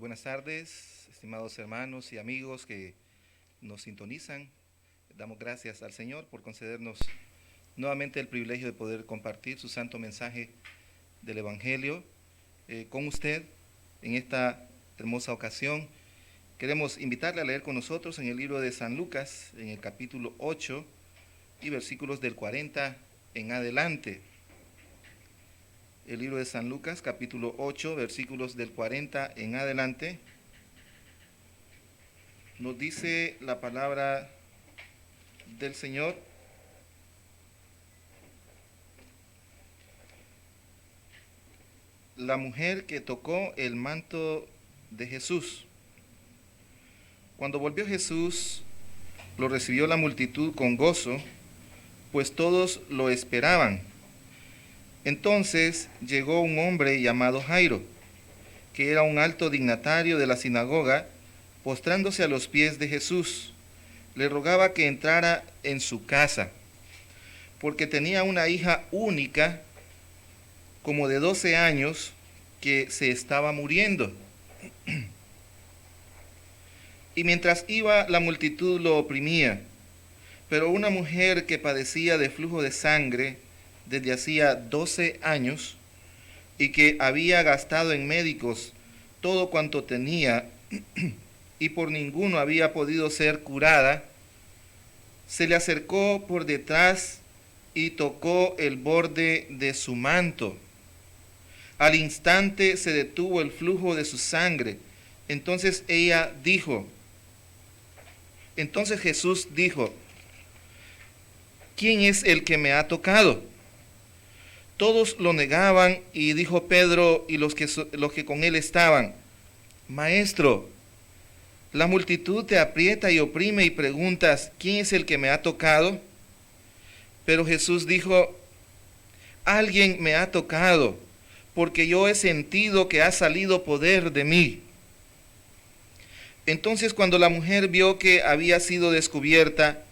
buenas tardes, estimados hermanos y amigos que nos sintonizan. Damos gracias al Señor por concedernos nuevamente el privilegio de poder compartir su santo mensaje del Evangelio con usted en esta hermosa ocasión. Queremos invitarle a leer con nosotros en el libro de San Lucas, en el capítulo 8 y versículos del 40 en adelante. El libro de San Lucas, capítulo 8, versículos del 40 en adelante, nos dice la palabra del Señor: la mujer que tocó el manto de Jesús. Cuando volvió Jesús, lo recibió la multitud con gozo, pues todos lo esperaban. Entonces llegó un hombre llamado Jairo, que era un alto dignatario de la sinagoga. Postrándose a los pies de Jesús, le rogaba que entrara en su casa, porque tenía una hija única, como de 12 años, que se estaba muriendo. Y mientras iba, la multitud lo oprimía. Pero una mujer que padecía de flujo de sangre desde hacía 12 años y que había gastado en médicos todo cuanto tenía y por ninguno había podido ser curada, se le acercó por detrás y tocó el borde de su manto. Al instante se detuvo el flujo de su sangre. Entonces Jesús dijo: ¿quién es el que me ha tocado? Todos lo negaban, y dijo Pedro y los que con él estaban: Maestro, la multitud te aprieta y oprime y preguntas: ¿quién es el que me ha tocado? Pero Jesús dijo: alguien me ha tocado, porque yo he sentido que ha salido poder de mí. Entonces, cuando la mujer vio que había sido descubierta,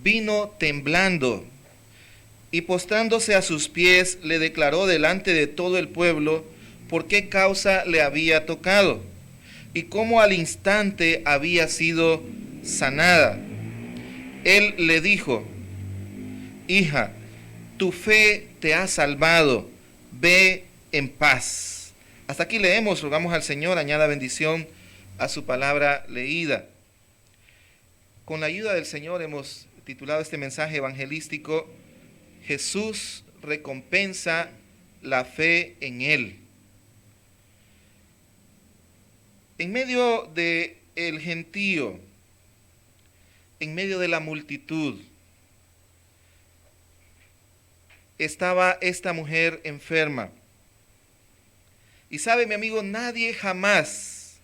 vino temblando y postrándose a sus pies le declaró delante de todo el pueblo por qué causa le había tocado y cómo al instante había sido sanada. Él le dijo: hija, tu fe te ha salvado, ve en paz. Hasta aquí leemos. Rogamos al Señor añada bendición a su palabra leída. Con la ayuda del Señor hemos titulado este mensaje evangelístico: Jesús recompensa la fe en Él. En medio del gentío, en medio de la multitud, estaba esta mujer enferma. Y sabe, mi amigo, nadie jamás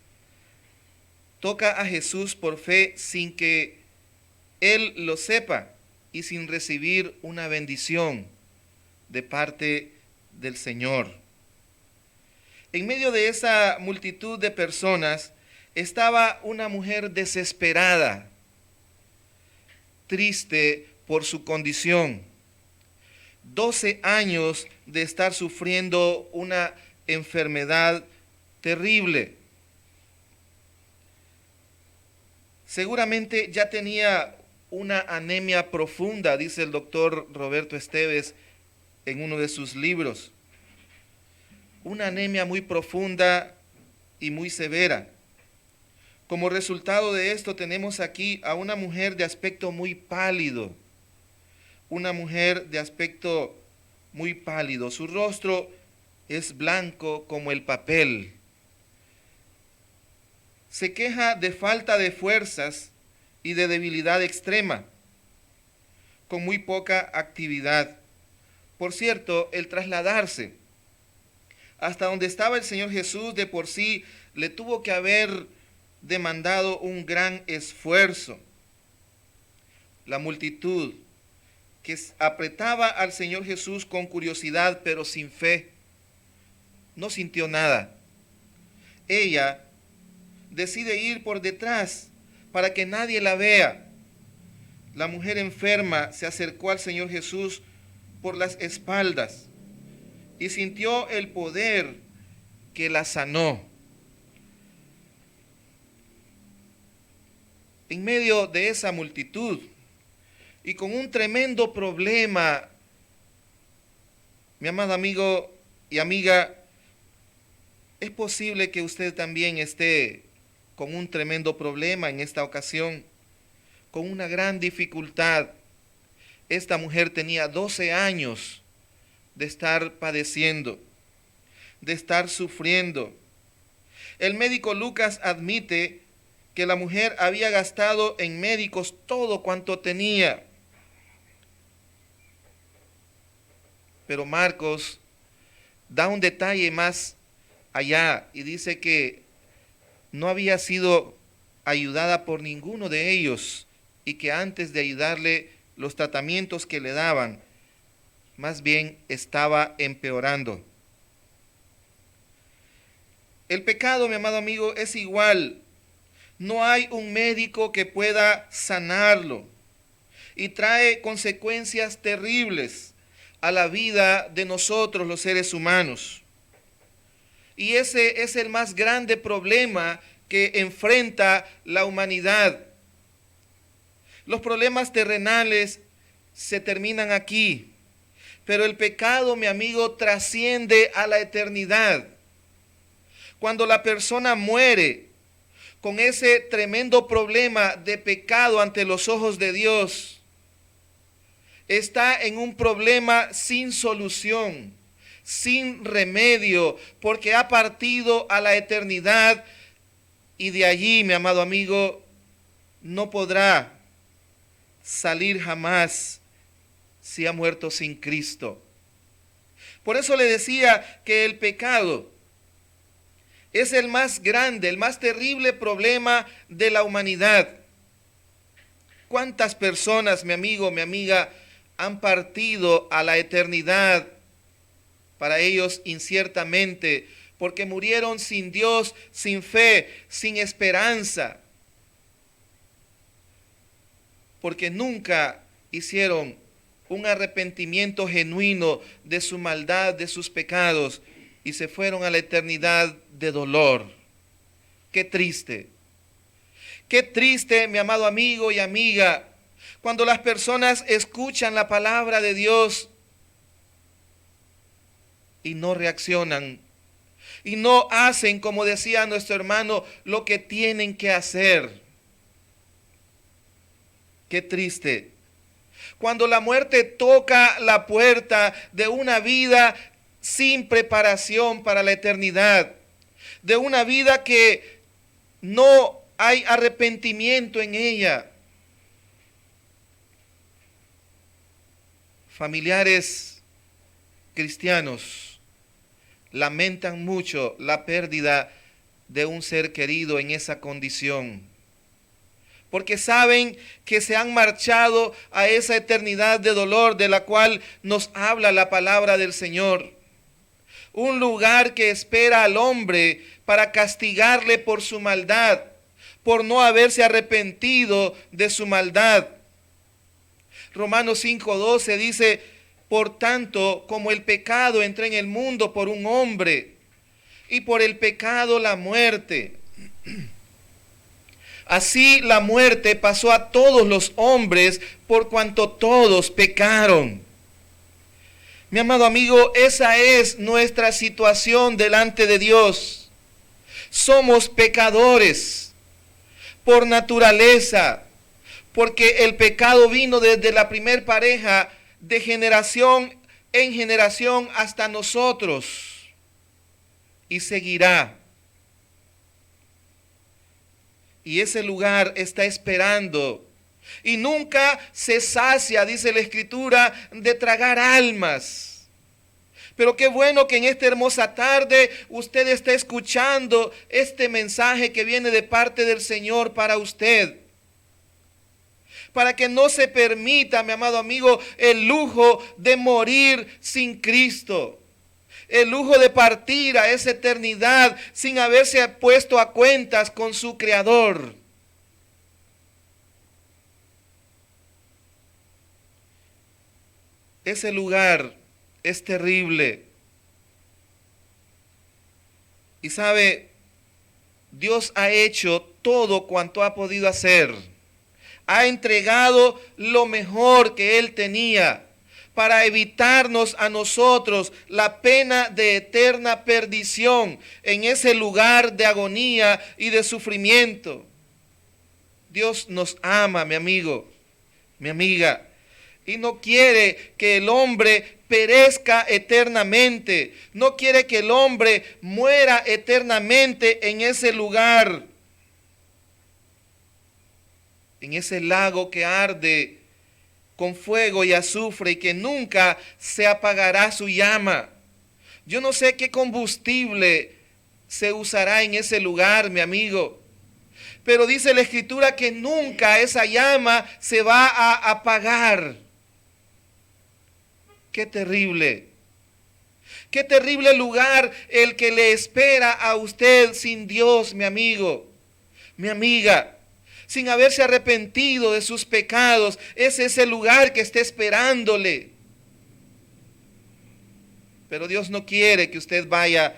toca a Jesús por fe sin que Él lo sepa y sin recibir una bendición de parte del Señor. En medio de esa multitud de personas estaba una mujer desesperada, triste por su condición. 12 años de estar sufriendo una enfermedad terrible. Seguramente ya tenía una anemia profunda, dice el doctor Roberto Esteves en uno de sus libros. Una anemia muy profunda y muy severa. Como resultado de esto tenemos aquí a una mujer de aspecto muy pálido. Una mujer de aspecto muy pálido. Su rostro es blanco como el papel. Se queja de falta de fuerzas y de debilidad extrema, con muy poca actividad. Por cierto, el trasladarse hasta donde estaba el Señor Jesús de por sí le tuvo que haber demandado un gran esfuerzo. La multitud que apretaba al Señor Jesús con curiosidad pero sin fe, no sintió nada. Ella decide ir por detrás para que nadie la vea. La mujer enferma se acercó al Señor Jesús por las espaldas y sintió el poder que la sanó. en medio de esa multitud y con un tremendo problema. Mi amado amigo y amiga, es posible que usted también esté con un tremendo problema en esta ocasión, con una gran dificultad. Esta mujer tenía 12 años de estar padeciendo, de estar sufriendo. El médico Lucas admite que la mujer había gastado en médicos todo cuanto tenía. Pero Marcos da un detalle más allá y dice que no había sido ayudada por ninguno de ellos y que antes de ayudarle, los tratamientos que le daban, más bien estaba empeorando. El pecado, mi amado amigo, es igual. No hay un médico que pueda sanarlo y trae consecuencias terribles a la vida de nosotros los seres humanos. Y ese es el más grande problema que enfrenta la humanidad. Los problemas terrenales se terminan aquí, pero el pecado, mi amigo, trasciende a la eternidad. Cuando la persona muere con ese tremendo problema de pecado ante los ojos de Dios, está en un problema sin solución, sin remedio, porque ha partido a la eternidad y de allí, mi amado amigo, no podrá salir jamás si ha muerto sin Cristo. Por eso le decía que el pecado es el más grande, el más terrible problema de la humanidad. ¿Cuántas personas, mi amigo, mi amiga, han partido a la eternidad? Para ellos inciertamente, porque murieron sin Dios, sin fe, sin esperanza, porque nunca hicieron un arrepentimiento genuino de su maldad, de sus pecados, y se fueron a la eternidad de dolor. Qué triste. Qué triste, mi amado amigo y amiga, cuando las personas escuchan la palabra de Dios y no reaccionan, y no hacen, como decía nuestro hermano, lo que tienen que hacer. Qué triste. Cuando la muerte toca la puerta de una vida sin preparación para la eternidad, de una vida que no hay arrepentimiento en ella. Familiares cristianos lamentan mucho la pérdida de un ser querido en esa condición, porque saben que se han marchado a esa eternidad de dolor de la cual nos habla la palabra del Señor. Un lugar que espera al hombre para castigarle por su maldad, por no haberse arrepentido de su maldad. Romanos 5:12 dice: por tanto, como el pecado entró en el mundo por un hombre, y por el pecado la muerte, así la muerte pasó a todos los hombres por cuanto todos pecaron. Mi amado amigo, esa es nuestra situación delante de Dios. Somos pecadores por naturaleza, porque el pecado vino desde la primer pareja, de generación en generación hasta nosotros, y seguirá. Y ese lugar está esperando. Y nunca se sacia, dice la Escritura, de tragar almas. Pero qué bueno que en esta hermosa tarde usted está escuchando este mensaje que viene de parte del Señor para usted. Para que no se permita, mi amado amigo, el lujo de morir sin Cristo. El lujo de partir a esa eternidad sin haberse puesto a cuentas con su Creador. Ese lugar es terrible. Y sabe, Dios ha hecho todo cuanto ha podido hacer. ha entregado lo mejor que Él tenía para evitarnos a nosotros la pena de eterna perdición en ese lugar de agonía y de sufrimiento. Dios nos ama, mi amigo, mi amiga, y no quiere que el hombre perezca eternamente. No quiere que el hombre muera eternamente en ese lugar, en ese lago que arde con fuego y azufre y que nunca se apagará su llama. Yo no sé qué combustible se usará en ese lugar, mi amigo, pero dice la Escritura que nunca esa llama se va a apagar. Qué terrible. Qué terrible lugar el que le espera a usted sin Dios, mi amigo, mi amiga, sin haberse arrepentido de sus pecados. Es ese lugar que está esperándole. Pero Dios no quiere que usted vaya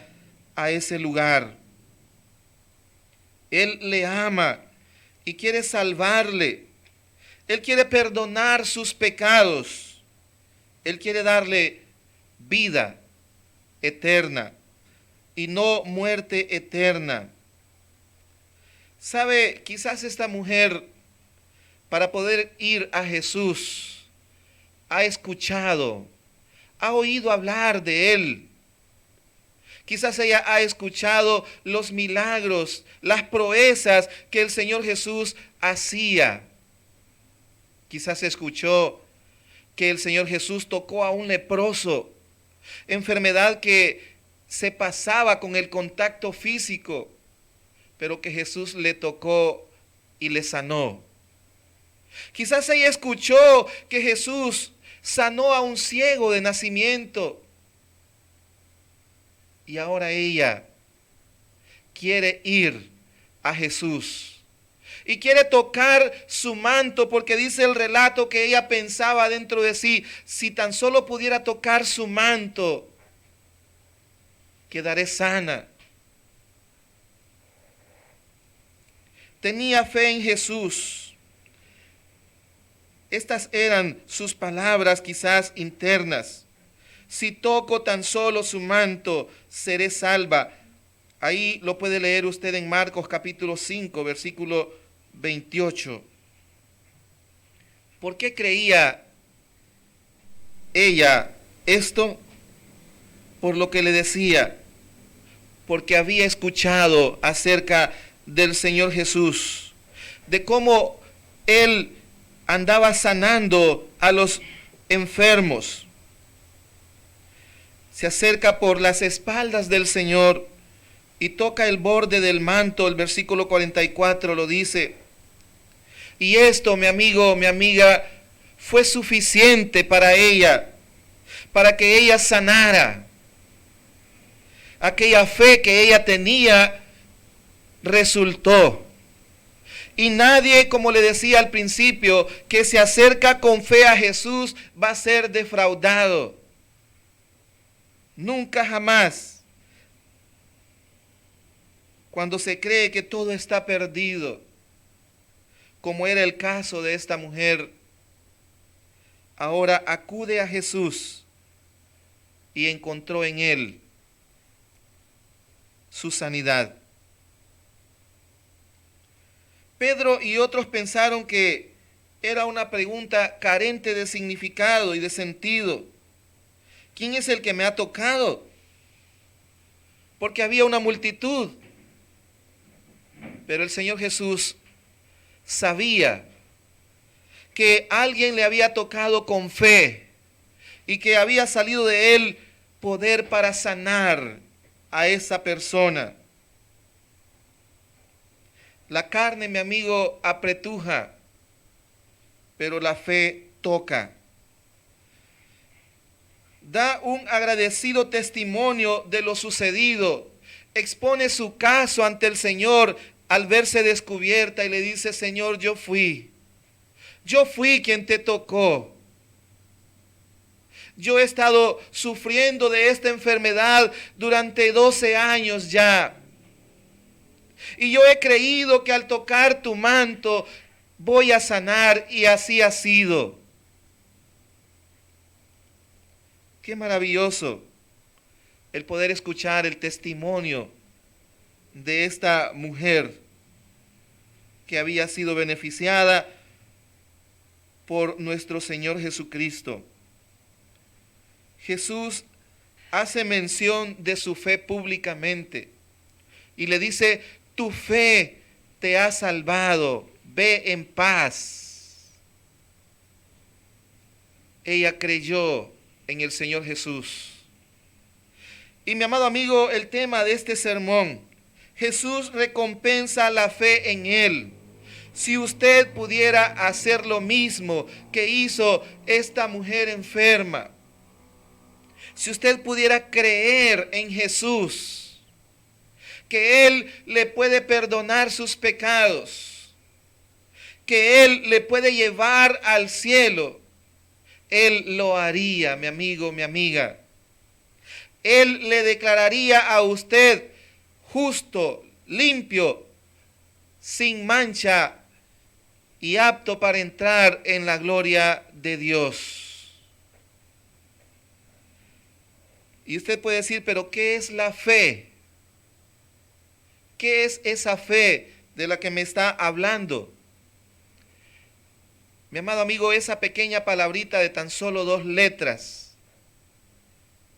a ese lugar. Él le ama y quiere salvarle. Él quiere perdonar sus pecados. Él quiere darle vida eterna y no muerte eterna. ¿Sabe? Quizás esta mujer, para poder ir a Jesús, ha escuchado, ha oído hablar de Él. Quizás ella ha escuchado los milagros, las proezas que el Señor Jesús hacía. Quizás escuchó que el Señor Jesús tocó a un leproso, enfermedad que se pasaba con el contacto físico, pero que Jesús le tocó y le sanó. Quizás ella escuchó que Jesús sanó a un ciego de nacimiento. Y ahora ella quiere ir a Jesús y quiere tocar su manto, porque dice el relato que ella pensaba dentro de sí: si tan solo pudiera tocar su manto, quedaré sana. Tenía fe en Jesús. Estas eran sus palabras quizás internas: si toco tan solo su manto, seré salva. Ahí lo puede leer usted en Marcos capítulo 5, versículo 28. ¿Por qué creía ella esto? Por lo que le decía, porque había escuchado acerca del Señor Jesús, de cómo Él andaba sanando a los enfermos. Se acerca por las espaldas del Señor y toca el borde del manto. El versículo 44 lo dice. Y esto, mi amigo, mi amiga, fue suficiente para ella, para que ella sanara. Aquella fe que ella tenía resultó. Y nadie, como le decía al principio, que se acerca con fe a Jesús va a ser defraudado. Nunca jamás. Cuando se cree que todo está perdido, como era el caso de esta mujer, ahora acude a Jesús y encontró en Él su sanidad. Pedro y otros pensaron que era una pregunta carente de significado y de sentido. ¿Quién es el que me ha tocado? Porque había una multitud. Pero el Señor Jesús sabía que alguien le había tocado con fe y que había salido de él poder para sanar a esa persona. La carne, mi amigo, apretuja, pero la fe toca. Da un agradecido testimonio de lo sucedido. Expone su caso ante el Señor al verse descubierta y le dice: Señor, yo fui quien te tocó. Yo he estado sufriendo de esta enfermedad durante 12 años ya. Y yo he creído que al tocar tu manto voy a sanar, y así ha sido. Qué maravilloso el poder escuchar el testimonio de esta mujer que había sido beneficiada por nuestro Señor Jesucristo. Jesús hace mención de su fe públicamente y le dice: tu fe te ha salvado, ve en paz. Ella creyó en el Señor Jesús. Y mi amado amigo, el tema de este sermón: Jesús recompensa la fe en Él. Si usted pudiera hacer lo mismo que hizo esta mujer enferma, si usted pudiera creer en Jesús, que Él le puede perdonar sus pecados, que Él le puede llevar al cielo, Él lo haría, mi amigo, mi amiga. Él le declararía a usted justo, limpio, sin mancha y apto para entrar en la gloria de Dios. Y usted puede decir: pero ¿qué es la fe? ¿Qué es esa fe de la que me está hablando? Mi amado amigo, esa pequeña palabrita de tan solo 2 letras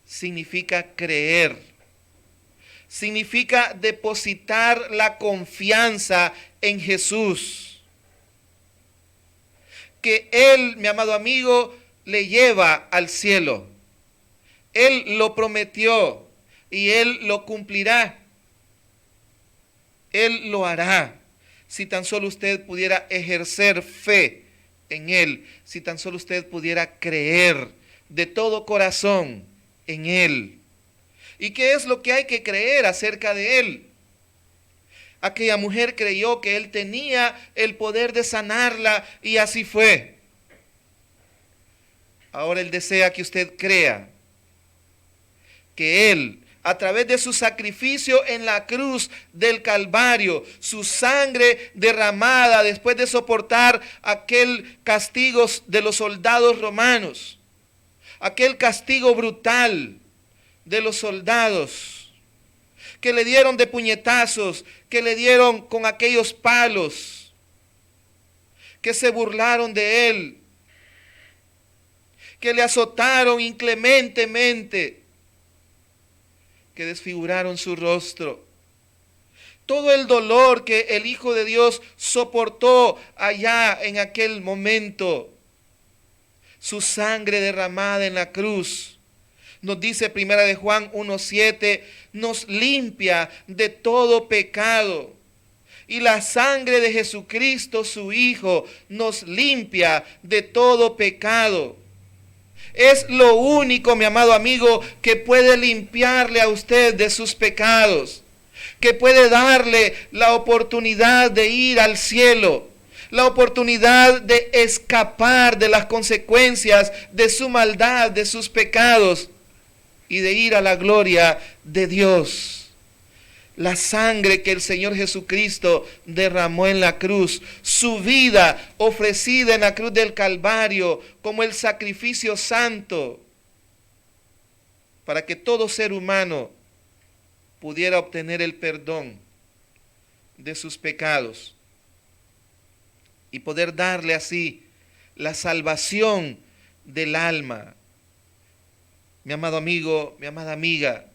significa creer. Significa depositar la confianza en Jesús. Que Él, mi amado amigo, le lleva al cielo. Él lo prometió y Él lo cumplirá. Él lo hará. Si tan solo usted pudiera ejercer fe en Él, si tan solo usted pudiera creer de todo corazón en Él. ¿Y qué es lo que hay que creer acerca de Él? Aquella mujer creyó que Él tenía el poder de sanarla y así fue. Ahora Él desea que usted crea que Él, a través de su sacrificio en la cruz del Calvario, su sangre derramada después de soportar aquel castigo de los soldados romanos, aquel castigo brutal de los soldados, que le dieron de puñetazos, que le dieron con aquellos palos, que se burlaron de Él, que le azotaron inclementemente, que desfiguraron su rostro. Todo el dolor que el Hijo de Dios soportó allá en aquel momento, su sangre derramada en la cruz, nos dice 1 de Juan 1:7, nos limpia de todo pecado. Y la sangre de Jesucristo, su Hijo, nos limpia de todo pecado. Es lo único, mi amado amigo, que puede limpiarle a usted de sus pecados, que puede darle la oportunidad de ir al cielo, la oportunidad de escapar de las consecuencias de su maldad, de sus pecados, y de ir a la gloria de Dios. La sangre que el Señor Jesucristo derramó en la cruz, su vida ofrecida en la cruz del Calvario como el sacrificio santo, para que todo ser humano pudiera obtener el perdón de sus pecados y poder darle así la salvación del alma. Mi amado amigo, mi amada amiga,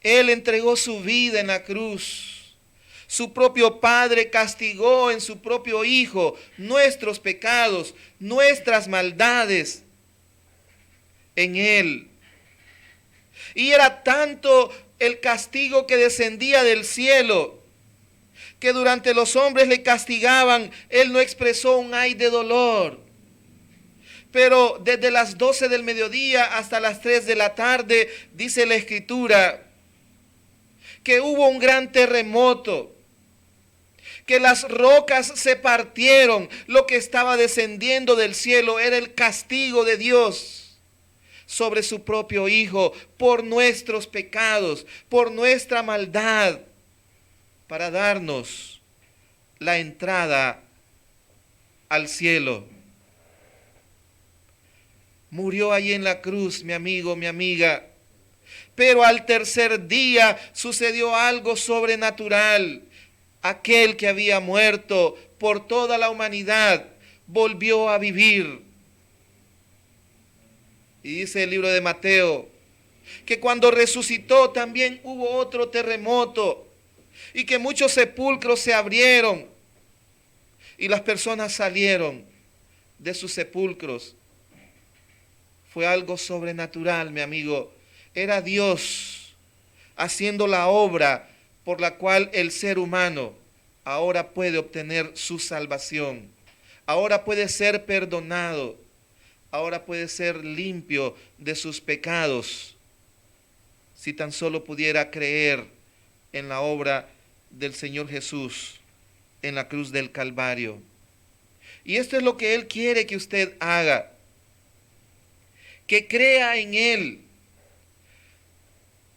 Él entregó su vida en la cruz. Su propio Padre castigó en su propio Hijo nuestros pecados, nuestras maldades en Él. Y era tanto el castigo que descendía del cielo, que durante los hombres le castigaban, Él no expresó un ay de dolor. Pero desde las 12 del mediodía hasta las 3 de la tarde, dice la Escritura, que hubo un gran terremoto, que las rocas se partieron. Lo que estaba descendiendo del cielo era el castigo de Dios sobre su propio Hijo por nuestros pecados, por nuestra maldad, para darnos la entrada al cielo. Murió allí en la cruz, mi amigo, mi amiga. Pero al tercer día sucedió algo sobrenatural. Aquel que había muerto por toda la humanidad volvió a vivir. Y dice el libro de Mateo que cuando resucitó también hubo otro terremoto y que muchos sepulcros se abrieron y las personas salieron de sus sepulcros. Fue algo sobrenatural, mi amigo. Era Dios haciendo la obra por la cual el ser humano ahora puede obtener su salvación. Ahora puede ser perdonado. Ahora puede ser limpio de sus pecados. Si tan solo pudiera creer en la obra del Señor Jesús en la cruz del Calvario. Y esto es lo que Él quiere que usted haga. Que crea en Él,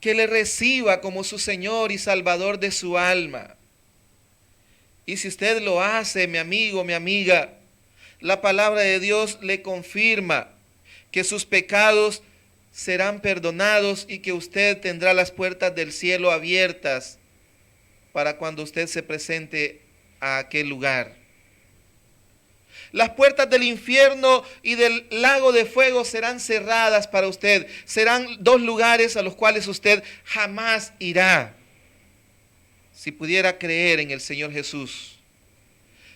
que le reciba como su Señor y Salvador de su alma. Y si usted lo hace, mi amigo, mi amiga, la palabra de Dios le confirma que sus pecados serán perdonados y que usted tendrá las puertas del cielo abiertas para cuando usted se presente a aquel lugar. Las puertas del infierno y del lago de fuego serán cerradas para usted. Serán dos lugares a los cuales usted jamás irá. Si pudiera creer en el Señor Jesús,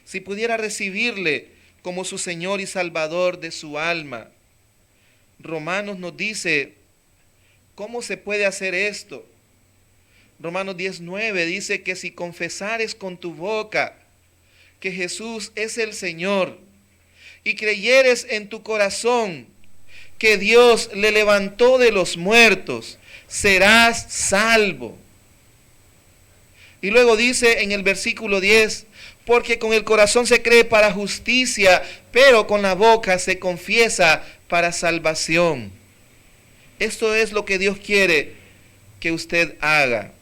si pudiera recibirle como su Señor y Salvador de su alma. Romanos nos dice, ¿cómo se puede hacer esto? Romanos 10:9 dice que si confesares con tu boca que Jesús es el Señor y creyeres en tu corazón que Dios le levantó de los muertos, serás salvo. Y luego dice en el versículo 10, porque con el corazón se cree para justicia, pero con la boca se confiesa para salvación. Esto es lo que Dios quiere que usted haga.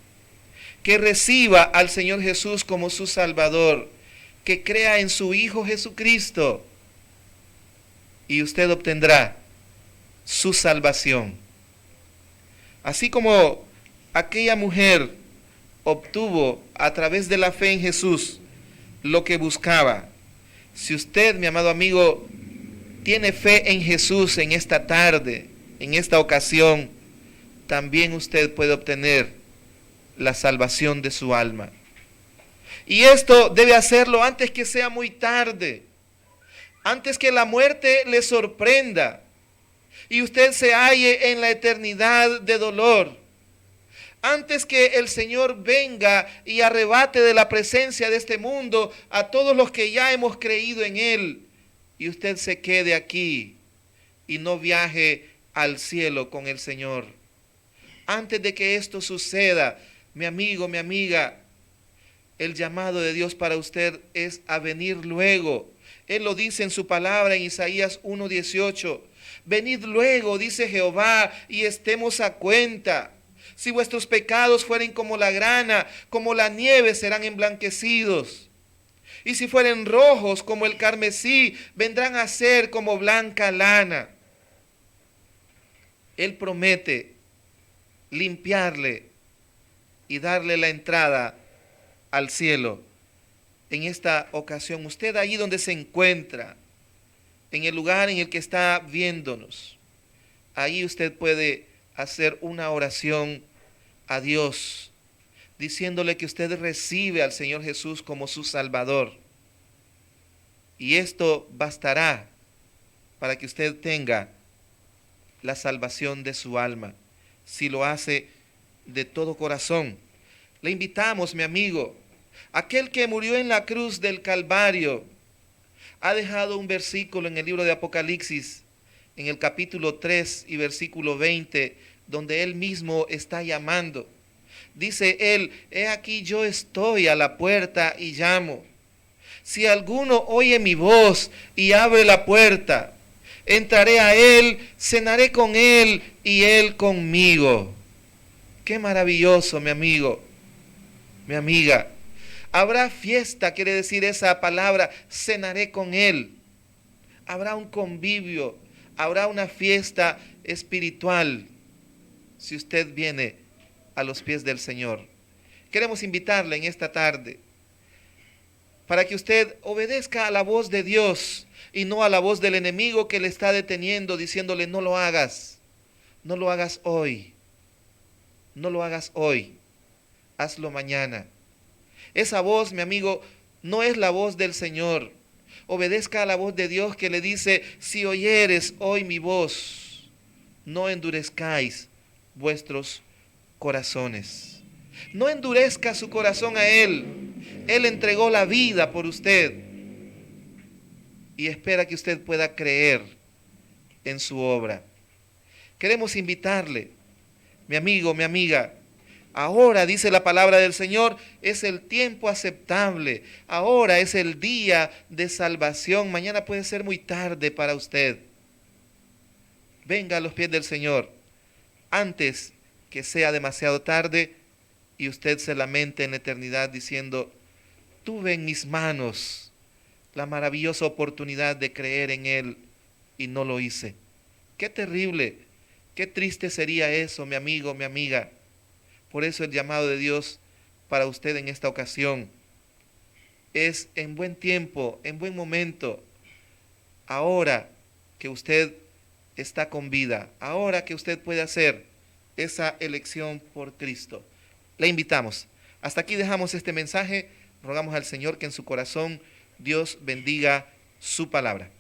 Que reciba al Señor Jesús como su Salvador. Que crea en su Hijo Jesucristo. Y usted obtendrá su salvación. Así como aquella mujer obtuvo a través de la fe en Jesús lo que buscaba. Si usted, mi amado amigo, tiene fe en Jesús en esta tarde, en esta ocasión, también usted puede obtener la salvación de su alma. Y esto debe hacerlo antes que sea muy tarde, antes que la muerte le sorprenda y usted se halle en la eternidad de dolor. Antes que el Señor venga y arrebate de la presencia de este mundo a todos los que ya hemos creído en Él, y usted se quede aquí y no viaje al cielo con el Señor. Antes de que esto suceda, mi amigo, mi amiga, el llamado de Dios para usted es a venir luego. Él lo dice en su palabra en Isaías 1:18. Venid luego, dice Jehová, y estemos a cuenta. Si vuestros pecados fueren como la grana, como la nieve serán emblanquecidos. Y si fueren rojos como el carmesí, vendrán a ser como blanca lana. Él promete limpiarle y darle la entrada al cielo. En esta ocasión, usted allí donde se encuentra, en el lugar en el que está viéndonos, ahí usted puede hacer una oración a Dios, diciéndole que usted recibe al Señor Jesús como su Salvador. Y esto bastará para que usted tenga la salvación de su alma, si lo hace de todo corazón. Le invitamos, mi amigo, aquel que murió en la cruz del Calvario, ha dejado un versículo en el libro de Apocalipsis, en el capítulo 3 y versículo 20, donde Él mismo está llamando. Dice Él, he aquí yo estoy a la puerta y llamo. Si alguno oye mi voz y abre la puerta, entraré a Él, cenaré con Él y Él conmigo. Qué maravilloso, mi amigo, mi amiga. Habrá fiesta, quiere decir esa palabra, cenaré con Él. Habrá un convivio, habrá una fiesta espiritual si usted viene a los pies del Señor. Queremos invitarle en esta tarde para que usted obedezca a la voz de Dios y no a la voz del enemigo que le está deteniendo, diciéndole no lo hagas hoy, no lo hagas hoy, hazlo mañana. Esa voz, mi amigo, no es la voz del Señor. Obedezca a la voz de Dios que le dice, si oyeres hoy mi voz, no endurezcáis vuestros corazones. No endurezca su corazón a Él. Él entregó la vida por usted y espera que usted pueda creer en su obra. Queremos invitarle, mi amigo, mi amiga. Ahora, dice la palabra del Señor, es el tiempo aceptable. Ahora es el día de salvación. Mañana puede ser muy tarde para usted. Venga a los pies del Señor antes que sea demasiado tarde y usted se lamente en la eternidad diciendo, tuve en mis manos la maravillosa oportunidad de creer en Él y no lo hice. Qué terrible, qué triste sería eso, mi amigo, mi amiga. Por eso el llamado de Dios para usted en esta ocasión es en buen tiempo, en buen momento, ahora que usted está con vida, ahora que usted puede hacer esa elección por Cristo. Le invitamos. Hasta aquí dejamos este mensaje. Rogamos al Señor que en su corazón Dios bendiga su palabra.